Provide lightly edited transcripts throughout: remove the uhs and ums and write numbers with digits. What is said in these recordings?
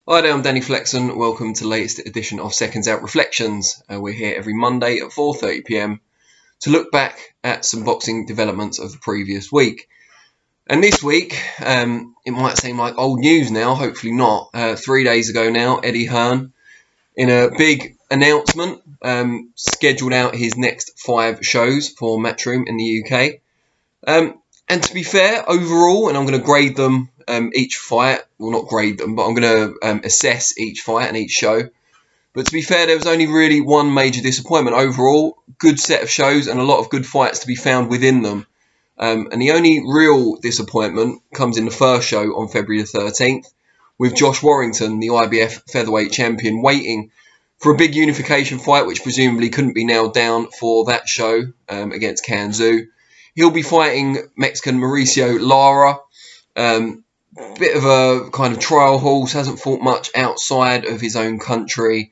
Hi there, I'm Danny Flexen. Welcome to the latest edition of SecondsOut ReFLEXions. We're here every Monday at 4:30 p.m. to look back at some boxing developments of the previous week. And this week, it might seem like old news now, hopefully not. 3 days ago now, Eddie Hearn, in a big announcement, scheduled out his next 5 shows for Matchroom in the UK. And to be fair, overall, and I'm going to grade them each fight, well, not grade them, but I'm going to assess each fight and each show. But to be fair, there was only really one major disappointment. Overall, good set of shows and a lot of good fights to be found within them. And the only real disappointment comes in the first show on February the 13th, with Josh Warrington, the IBF featherweight champion, waiting for a big unification fight, which presumably couldn't be nailed down for that show against Can Xu. He'll be fighting Mexican Mauricio Lara. Bit of a kind of trial horse, hasn't fought much outside of his own country.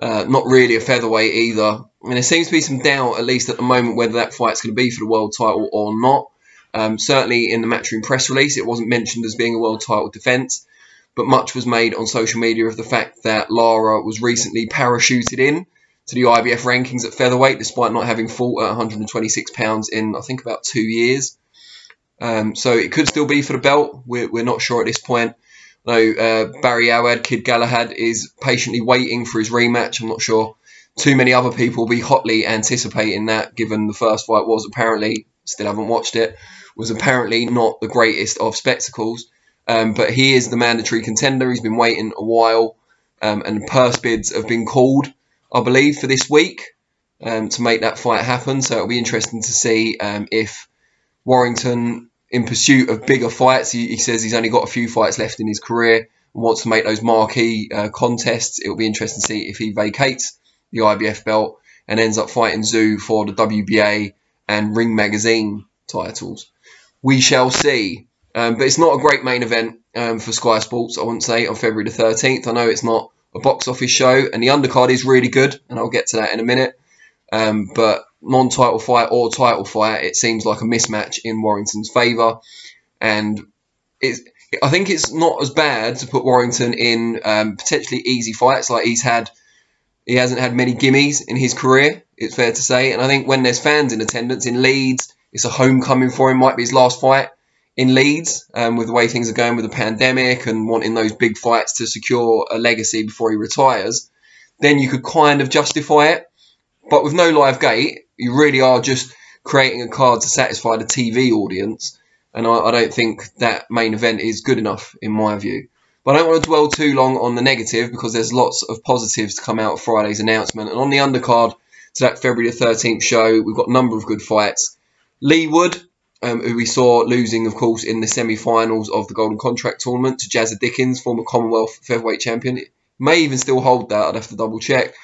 Not really a featherweight either. And there seems to be some doubt, at least at the moment, whether that fight's going to be for the world title or not. Certainly in the Matchroom press release, it wasn't mentioned as being a world title defence. But much was made on social media of the fact that Lara was recently parachuted in to the IBF rankings at featherweight, despite not having fought at 126 pounds in, I think, about 2 years. So it could still be for the belt. We're not sure at this point. Though Barry Awad, Kid Galahad, is patiently waiting for his rematch. I'm not sure too many other people will be hotly anticipating that, given the first fight was apparently, still haven't watched it, was apparently not the greatest of spectacles. But he is the mandatory contender. He's been waiting a while, and purse bids have been called, I believe, for this week to make that fight happen. So it'll be interesting to see if Warrington, in pursuit of bigger fights, he says he's only got a few fights left in his career and wants to make those marquee contests. It'll be interesting to see if he vacates the IBF belt and ends up fighting Xu for the WBA and Ring Magazine titles. We shall see. But it's not a great main event for Sky Sports, I wouldn't say, on February the 13th. I know it's not a box office show, and the undercard is really good, and I'll get to that in a minute. But non-title fight or title fight, it seems like a mismatch in Warrington's favour. And I think it's not as bad to put Warrington in potentially easy fights. Like he hasn't had many gimmies in his career, it's fair to say. And I think when there's fans in attendance in Leeds, it's a homecoming for him, might be his last fight in Leeds, with the way things are going with the pandemic and wanting those big fights to secure a legacy before he retires. Then you could kind of justify it. But with no live gate, you really are just creating a card to satisfy the TV audience. And I don't think that main event is good enough, in my view. But I don't want to dwell too long on the negative, because there's lots of positives to come out of Friday's announcement. And on the undercard to that February the 13th show, we've got a number of good fights. Lee Wood, who we saw losing, of course, in the semi-finals of the Golden Contract Tournament to Jazza Dickens, former Commonwealth featherweight champion. May even still hold that, I'd have to double check.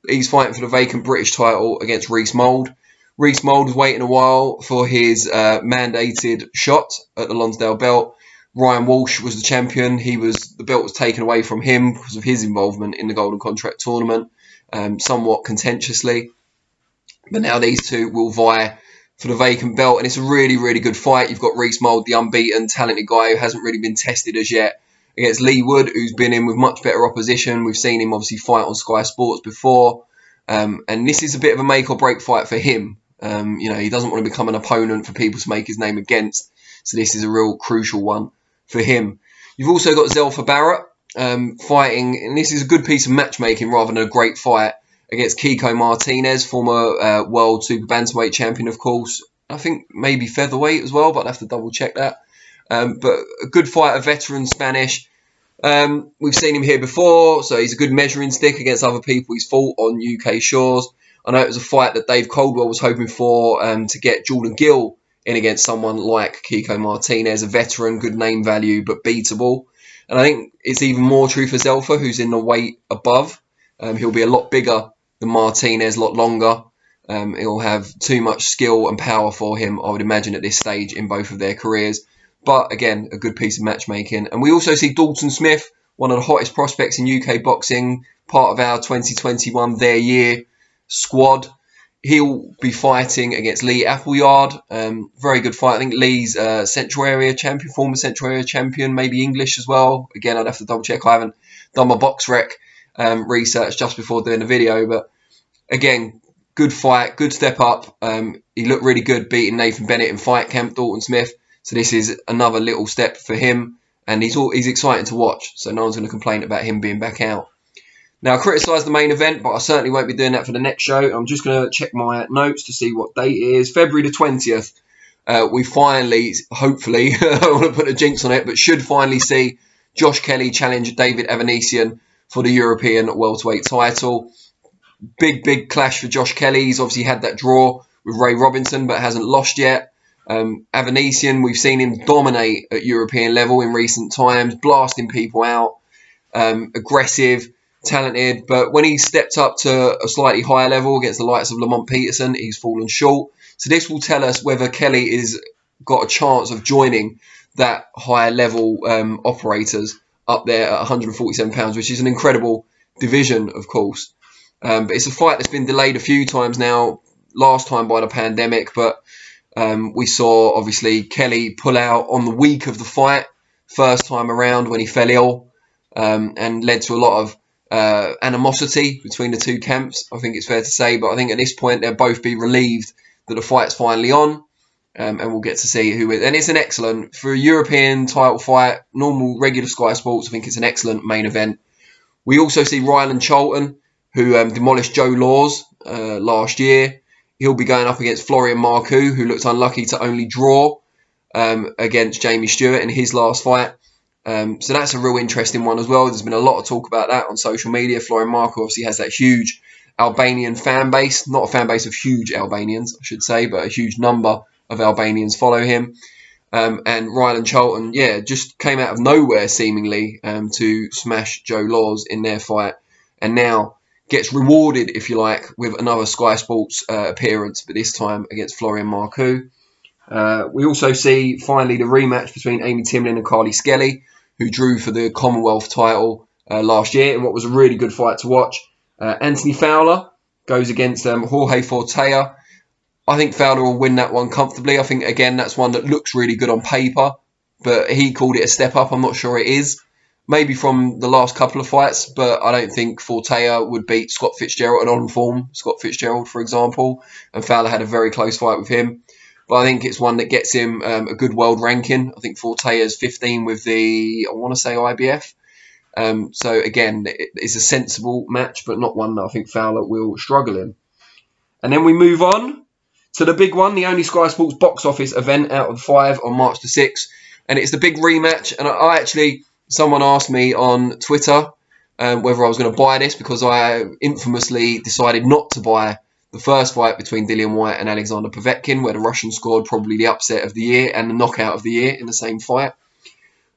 He's fighting for the vacant British title against Reece Mould. Reece Mould was waiting a while for his mandated shot at the Lonsdale belt. Ryan Walsh was the champion. The belt was taken away from him because of his involvement in the Golden Contract Tournament, somewhat contentiously. But now these two will vie for the vacant belt, and it's a really, really good fight. You've got Reece Mould, the unbeaten, talented guy who hasn't really been tested as yet, against Lee Wood, who's been in with much better opposition. We've seen him obviously fight on Sky Sports before. And this is a bit of a make or break fight for him. He doesn't want to become an opponent for people to make his name against. So this is a real crucial one for him. You've also got Zelfa Barrett fighting, and this is a good piece of matchmaking rather than a great fight, against Kiko Martinez, former world super bantamweight champion, of course. I think maybe featherweight as well, but I'll have to double check that. But a good fighter, veteran Spanish. We've seen him here before, so he's a good measuring stick against other people he's fought on UK shores. I know it was a fight that Dave Coldwell was hoping for to get Jordan Gill in against someone like Kiko Martinez, a veteran, good name value, but beatable. And I think it's even more true for Zelfa, who's in the weight above. He'll be a lot bigger than Martinez, a lot longer. He'll have too much skill and power for him, I would imagine, at this stage in both of their careers. But again, a good piece of matchmaking. And we also see Dalton Smith, one of the hottest prospects in UK boxing, part of our 2021 Their Year squad. He'll be fighting against Lee Appleyard. Very good fight. I think Lee's Central Area champion, former Central Area champion, maybe English as well. Again, I'd have to double check. I haven't done my box rec research just before doing the video. But again, good fight, good step up. He looked really good beating Nathan Bennett in fight camp, Dalton-Smith. So this is another little step for him. And he's exciting to watch. So no one's going to complain about him being back out. Now, I criticised the main event, but I certainly won't be doing that for the next show. I'm just going to check my notes to see what date it is. February the 20th. We finally, hopefully, I don't want to put a jinx on it, but should finally see Josh Kelly challenge David Avanesyan for the European welterweight title. Big clash for Josh Kelly. He's obviously had that draw with Ray Robinson, but hasn't lost yet. Avanesyan, we've seen him dominate at European level in recent times, blasting people out, aggressive, talented, but when he stepped up to a slightly higher level against the likes of Lamont Peterson, he's fallen short. So this will tell us whether Kelly is got a chance of joining that higher level operators up there at 147 pounds, which is an incredible division, of course. But it's a fight that's been delayed a few times now, last time by the pandemic, but we saw, obviously, Kelly pull out on the week of the fight, first time around when he fell ill, and led to a lot of animosity between the two camps, I think it's fair to say. But I think at this point they'll both be relieved that the fight's finally on, and we'll get to see who it. And it's an excellent, for a European title fight, normal, regular Sky Sports, I think it's an excellent main event. We also see Ryland Charlton, who demolished Joe Laws last year. He'll be going up against Florian Marcoux, who looked unlucky to only draw against Jamie Stewart in his last fight. So that's a real interesting one as well. There's been a lot of talk about that on social media. Florian Marcoux obviously has that huge Albanian fan base. Not a fan base of huge Albanians, I should say, but a huge number of Albanians follow him. And Ryland Charlton, just came out of nowhere seemingly to smash Joe Laws in their fight. And now gets rewarded, if you like, with another Sky Sports appearance, but this time against Florian Marcoux. We also see, finally, the rematch between Amy Timlin and Carly Skelly, who drew for the Commonwealth title last year in what was a really good fight to watch. Anthony Fowler goes against Jorge Fortea. I think Fowler will win that one comfortably. I think, again, that's one that looks really good on paper, but he called it a step up. I'm not sure it is. Maybe from the last couple of fights, but I don't think Fortea would beat Scott Fitzgerald, an on-form Scott Fitzgerald, for example, and Fowler had a very close fight with him. But I think it's one that gets him a good world ranking. I think Fortea's 15 with the, I want to say, IBF. So, again, it's a sensible match, but not one that I think Fowler will struggle in. And then we move on to the big one, the only Sky Sports box office event out of 5 on March the 6th. And it's the big rematch. And I actually, someone asked me on Twitter whether I was going to buy this, because I infamously decided not to buy the first fight between Dillian Whyte and Alexander Povetkin, where the Russian scored probably the upset of the year and the knockout of the year in the same fight.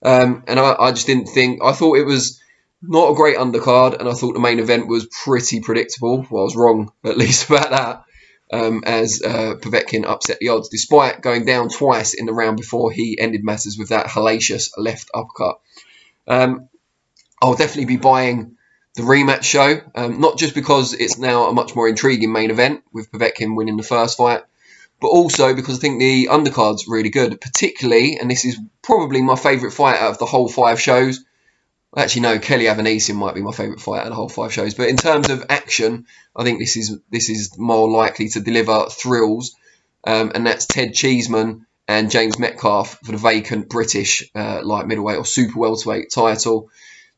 And I just didn't think, I thought it was not a great undercard, and I thought the main event was pretty predictable. Well, I was wrong, at least, about that, as Povetkin upset the odds, despite going down twice in the round before he ended matters with that hellacious left uppercut. I'll definitely be buying the rematch show, not just because it's now a much more intriguing main event with Povetkin winning the first fight, but also because I think the undercard's really good, particularly, and this is probably my favourite fight out of the whole 5 shows. Actually, no, Kelly Avanesyan might be my favourite fight out of the whole 5 shows, but in terms of action, I think this is more likely to deliver thrills, and that's Ted Cheeseman and James Metcalf for the vacant British light middleweight or super welterweight title.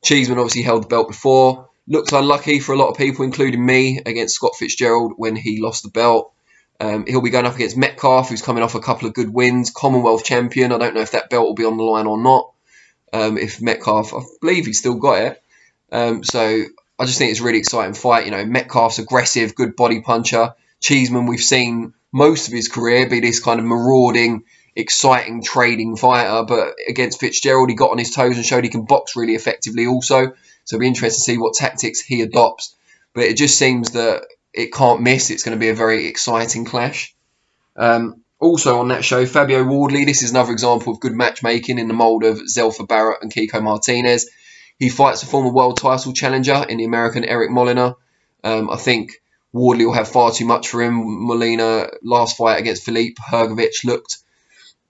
Cheeseman obviously held the belt before. Looked unlucky for a lot of people, including me, against Scott Fitzgerald when he lost the belt. He'll be going up against Metcalf, who's coming off a couple of good wins. Commonwealth champion. I don't know if that belt will be on the line or not. If Metcalf, I believe he's still got it. So I just think it's a really exciting fight. You know, Metcalf's aggressive, good body puncher. Cheeseman, we've seen most of his career be this kind of marauding, exciting trading fighter, but against Fitzgerald he got on his toes and showed he can box really effectively also, so it'll be interesting to see what tactics he adopts, but it just seems that it can't miss. It's going to be a very exciting clash. Also on that show, Fabio Wardley, this is another example of good matchmaking in the mould of Zelfa Barrett and Kiko Martinez. He fights a former world title challenger in the American Eric Molina. I think Wardley will have far too much for him. Molina, last fight against Filip Hrgović, looked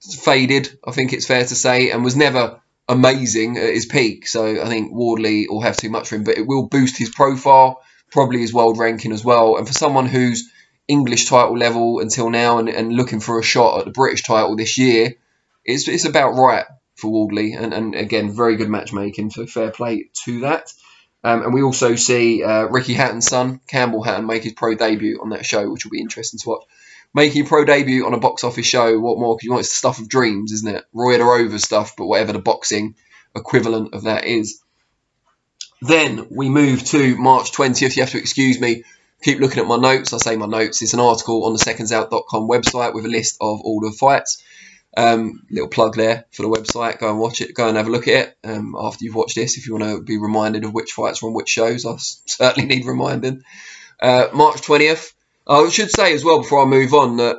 faded, I think it's fair to say, and was never amazing at his peak. So I think Wardley will have too much for him, but it will boost his profile, probably his world ranking as well. And for someone who's English title level until now and looking for a shot at the British title this year, it's about right for Wardley. And again, very good matchmaking, so fair play to that. And we also see Ricky Hatton's son, Campbell Hatton, make his pro debut on that show, which will be interesting to watch. Making a pro debut on a box office show, what more could you want? It's the stuff of dreams, isn't it? Roy the Rover stuff, but whatever the boxing equivalent of that is. Then we move to March 20th. You have to excuse me. Keep looking at my notes. I say my notes. It's an article on the SecondsOut.com website with a list of all the fights. Little plug there for the website. Go and watch it. Go and have a look at it after you've watched this. If you want to be reminded of which fights are on which shows, I certainly need reminding. March 20th. I should say as well before I move on that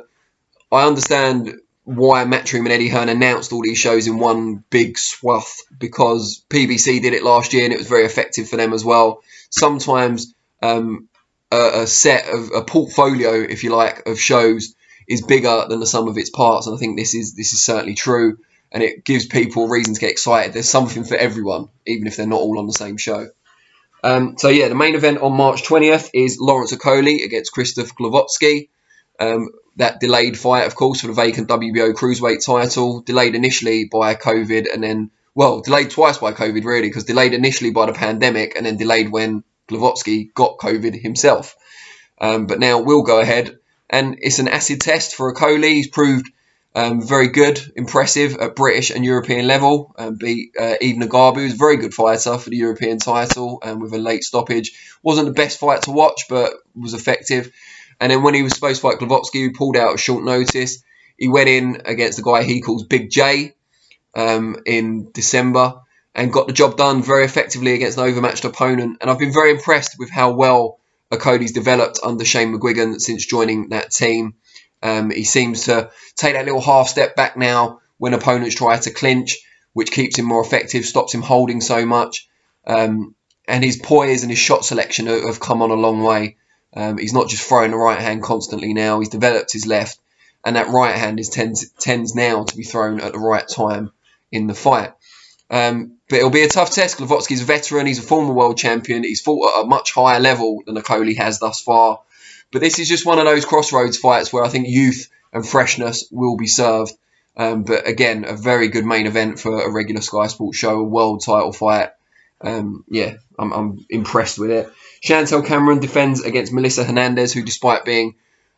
I understand why Matchroom and Eddie Hearn announced all these shows in one big swath, because PBC did it last year and it was very effective for them as well. Sometimes a set of a portfolio, if you like, of shows is bigger than the sum of its parts, and I think this is certainly true, and it gives people a reason to get excited. There's something for everyone, even if they're not all on the same show. So yeah, the main event on March 20th is Lawrence Okolie against Krzysztof Glowacki. That delayed fight, of course, for the vacant WBO cruiserweight title. Delayed initially by COVID and then, well, delayed twice by COVID, really, because delayed initially by the pandemic and then delayed when Glowacki got COVID himself. But now we'll go ahead. And it's an acid test for Okolie. He's proved very good, impressive at British and European level. Beat Eve Nagabu, who's a very good fighter for the European title, with a late stoppage. Wasn't the best fight to watch, but was effective. And then when he was supposed to fight Glowacki, who pulled out at short notice, he went in against the guy he calls Big J in December and got the job done very effectively against an overmatched opponent. And I've been very impressed with how well Okolie's developed under Shane McGuigan since joining that team. He seems to take that little half step back now when opponents try to clinch, which keeps him more effective, stops him holding so much. And his poise and his shot selection have come on a long way. He's not just throwing the right hand constantly now. He's developed his left, and that right hand tends now to be thrown at the right time in the fight. But it'll be a tough test. Glowacki's a veteran. He's a former world champion. He's fought at a much higher level than Okolie has thus far. But this is just one of those crossroads fights where I think youth and freshness will be served. But again, a very good main event for a regular Sky Sports show, a world title fight. I'm impressed with it. Chantel Cameron defends against Melissa Hernandez, who, despite being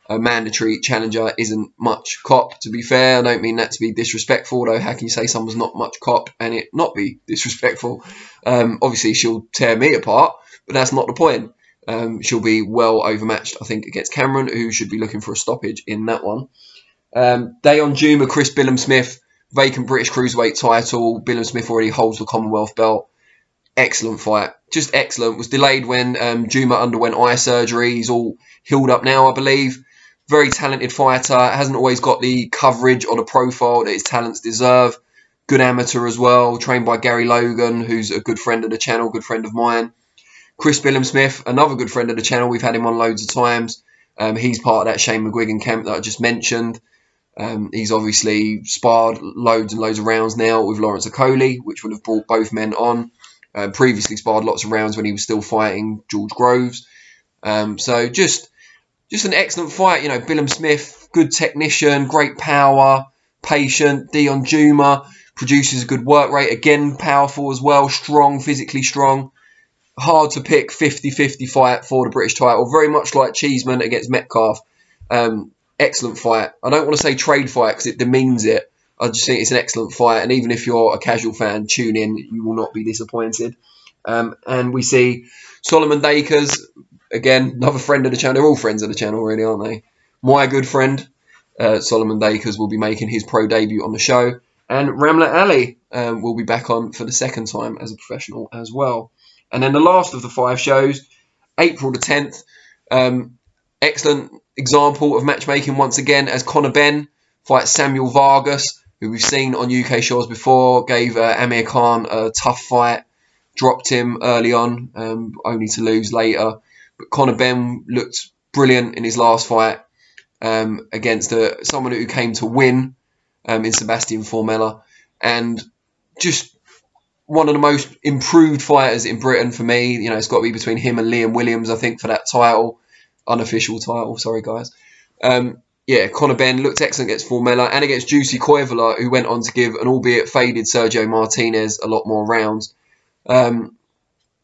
a mandatory challenger, isn't much cop. To be fair, I don't mean that to be disrespectful, though. How can you say someone's not much cop and it not be disrespectful? Obviously, she'll tear me apart, but that's not the point. She'll be well overmatched, I think, against Cameron, who should be looking for a stoppage in that one. Dayon Juma, Chris Billam-Smith, vacant British cruiserweight title. Billam-Smith already holds the Commonwealth belt. Excellent fight. Just excellent. Was delayed when Juma underwent eye surgery. He's all healed up now, I believe. Very talented fighter. Hasn't always got the coverage or the profile that his talents deserve. Good amateur as well. Trained by Gary Logan, who's a good friend of the channel, good friend of mine. Chris Billam-Smith, another good friend of the channel. We've had him on loads of times. He's part of that Shane McGuigan camp that I just mentioned. He's obviously sparred loads and loads of rounds now with Lawrence Okolie, which would have brought both men on. Previously sparred lots of rounds when he was still fighting George Groves. So just an excellent fight. You know, Billam-Smith, good technician, great power, patient. Dayon Juma produces a good work rate. Again, powerful as well, strong, physically strong. Hard to pick 50-50 fight for the British title. Very much like Cheeseman against Metcalf. Excellent fight. I don't want to say trade fight because it demeans it. I just think it's an excellent fight, and even if you're a casual fan, tune in. You will not be disappointed. And we see Solomon Dakers, again, another friend of the channel. They're all friends of the channel, really, aren't they? My good friend, Solomon Dakers, will be making his pro debut on the show. And Ramla Ali will be back on for the second time as a professional as well. And then the last of the 5 shows, April the 10th. Excellent example of matchmaking once again as Conor Benn fights Samuel Vargas, who we've seen on UK shows before, gave Amir Khan a tough fight, dropped him early on, only to lose later. But Conor Benn looked brilliant in his last fight against someone who came to win in Sebastian Formella. And just one of the most improved fighters in Britain for me. You know, it's got to be between him and Liam Williams, I think, for that title. Unofficial title, sorry guys. Yeah, Conor Benn looked excellent against Formella and against Juicy Koivula, who went on to give an albeit faded Sergio Martinez a lot more rounds.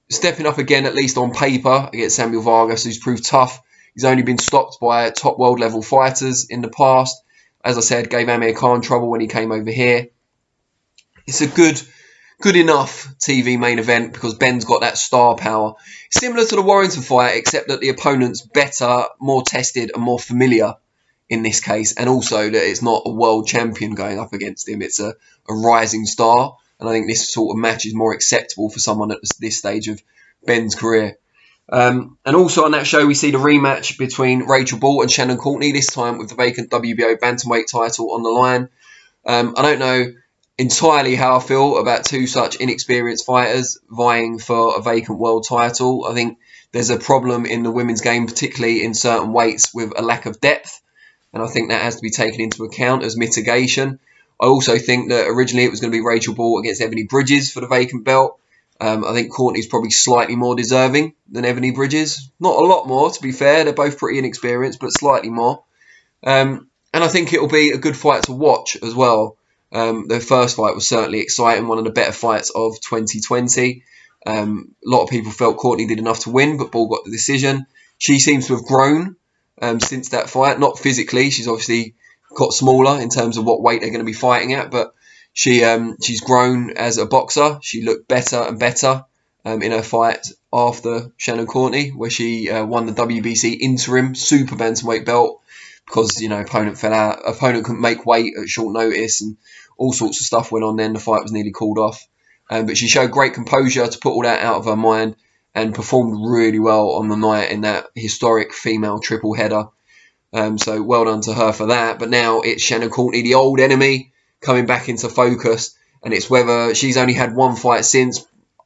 Stepping up again, at least on paper, against Samuel Vargas, who's proved tough. He's only been stopped by top world level fighters in the past. As I said, gave Amir Khan trouble when he came over here. It's a good enough TV main event because Ben's got that star power. Similar to the Warrington fight, except that the opponent's better, more tested and more familiar in this case. And also that it's not a world champion going up against him. It's a rising star. And I think this sort of match is more acceptable for someone at this stage of Ben's career. And also on that show, we see the rematch between Rachel Ball and Shannon Courtney, this time with the vacant WBO bantamweight title on the line. I don't know entirely how I feel about two such inexperienced fighters vying for a vacant world title. I think there's a problem in the women's game, particularly in certain weights, with a lack of depth. And I think that has to be taken into account as mitigation. I also think that originally it was going to be Rachel Ball against Ebony Bridges for the vacant belt. I think Courtney's probably slightly more deserving than Ebony Bridges. Not a lot more, to be fair. They're both pretty inexperienced, but slightly more. And I think it'll be a good fight to watch as well. Their first fight was certainly exciting, one of the better fights of 2020. A lot of people felt Courtney did enough to win, but Ball got the decision. She seems to have grown since that fight. Not physically, she's obviously got smaller in terms of what weight they're going to be fighting at, but she's grown as a boxer. She looked better and better in her fight after Shannon Courtney, where she won the WBC interim super bantamweight belt because, you know, opponent fell out. Opponent couldn't make weight at short notice and all sorts of stuff went on then. The fight was nearly called off. But she showed great composure to put all that out of her mind and performed really well on the night in that historic female triple header. So well done to her for that. But now it's Shannon Courtney, the old enemy, coming back into focus. And it's whether she's only had one fight since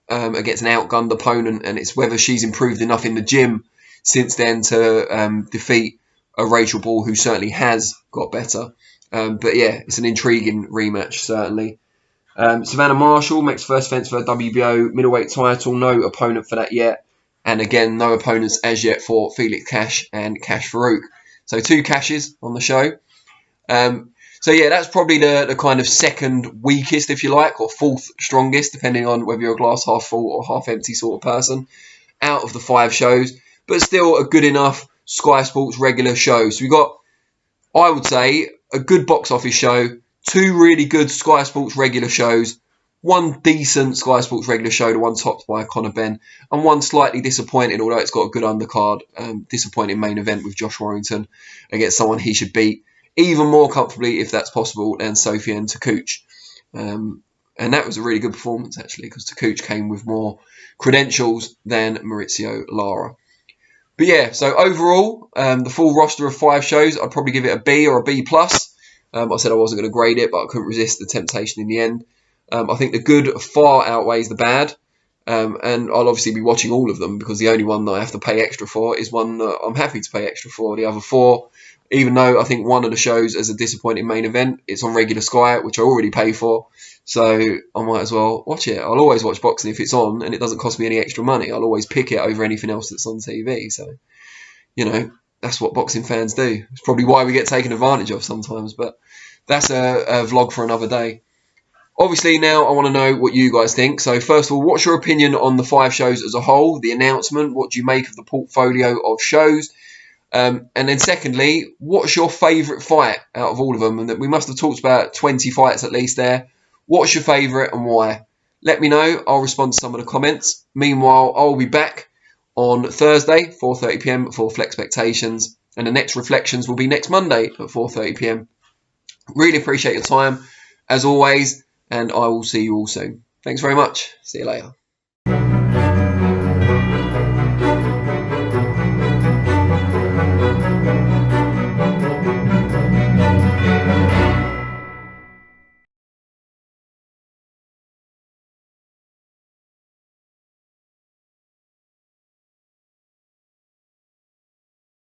against an outgunned opponent. And it's whether she's improved enough in the gym since then to defeat a Rachel Ball, who certainly has got better. But yeah, it's an intriguing rematch, certainly. Savannah Marshall makes first defence for her WBO middleweight title. No opponent for that yet. And again, no opponents as yet for Felix Cash and Cash Farouk. So 2 Cashes on the show. So yeah, that's probably the kind of second weakest, if you like, or fourth strongest, depending on whether you're a glass half full or half empty sort of person, out of the 5 shows. But still a good enough Sky Sports regular show. So we got, I would say, a good box office show, 2 really good Sky Sports regular shows, 1 decent Sky Sports regular show, the one topped by Conor Benn, and 1 slightly disappointing, although it's got a good undercard, disappointing main event with Josh Warrington against someone he should beat even more comfortably, if that's possible, than Sofiane Takouch. And that was a really good performance, actually, because Takouch came with more credentials than Maurizio Lara. But yeah, so overall, the full roster of 5 shows, I'd probably give it a B or a B+. I said I wasn't going to grade it, but I couldn't resist the temptation in the end. I think the good far outweighs the bad. And I'll obviously be watching all of them because the only one that I have to pay extra for is one that I'm happy to pay extra for. The other 4, even though I think one of the shows is a disappointing main event, it's on regular Sky, which I already pay for. So I might as well watch it. I'll always watch boxing if it's on and it doesn't cost me any extra money. I'll always pick it over anything else that's on TV. So, you know, that's what boxing fans do. It's probably why we get taken advantage of sometimes, but that's a vlog for another day. Obviously, now I want to know what you guys think. So first of all, what's your opinion on the 5 shows as a whole, the announcement? What do you make of the portfolio of shows? And then secondly, what's your favourite fight out of all of them? And that we must have talked about 20 fights at least there. What's your favourite and why? Let me know. I'll respond to some of the comments. Meanwhile, I'll be back on Thursday, 4:30 p.m. for FLEXpectations. And the next ReFLEXions will be next Monday at 4:30 p.m. Really appreciate your time, as always. And I will see you all soon. Thanks very much. See you later.